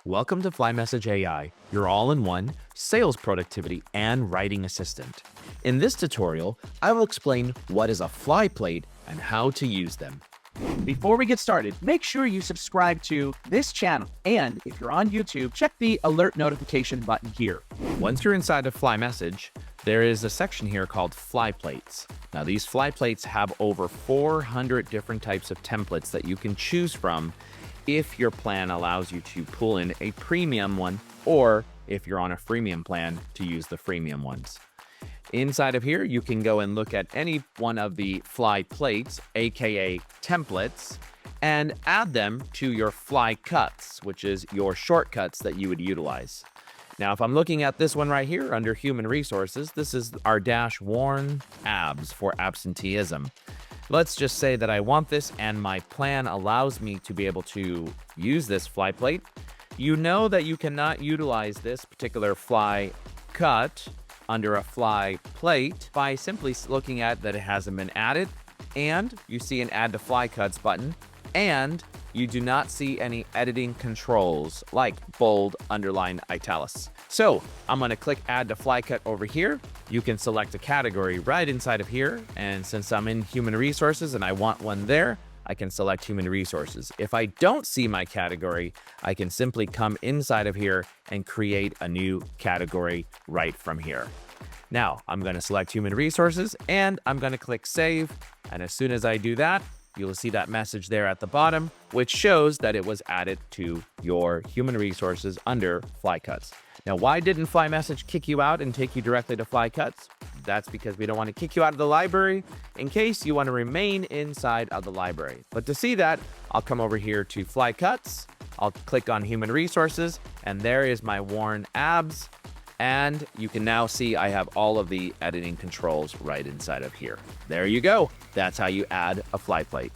Welcome to FlyMSG.ai, your all-in-one sales productivity and writing assistant. In this tutorial, I will explain what is a FlyPlate and how to use them. Before we get started, make sure you subscribe to this channel. And if you're on YouTube, check the alert notification button here. Once you're inside of FlyMSG, there is a section here called FlyPlates. Now, these FlyPlates have over 400 different types of templates that you can choose from if your plan allows you to pull in a premium one, or if you're on a freemium plan to use the freemium ones. Inside of here, you can go and look at any one of the FlyPlates, aka templates, and add them to your FlyCuts, which is your shortcuts that you would utilize. Now, if I'm looking at this one right here under Human Resources, this is our worn abs for absenteeism. Let's just say that I want this and my plan allows me to be able to use this FlyPlate. You know that you cannot utilize this particular FlyCut under a FlyPlate by simply looking at that it hasn't been added, and you see an Add to FlyCuts button, and you do not see any editing controls like bold, underline, italics. So I'm going to click Add to FlyCut over here. You can select a category right inside of here. And since I'm in Human Resources and I want one there, I can select Human Resources. If I don't see my category, I can simply come inside of here and create a new category right from here. Now I'm going to select Human Resources and I'm going to click Save. And as soon as I do that, you'll see that message there at the bottom, which shows that it was added to your Human Resources under FlyCuts. Now, why didn't FlyMSG kick you out and take you directly to FlyCuts? That's because we don't want to kick you out of the library in case you want to remain inside of the library. But to see that, I'll come over here to FlyCuts. I'll click on Human Resources, and there is my worn abs. And you can now see I have all of the editing controls right inside of here. There you go. That's how you add a FlyPlate.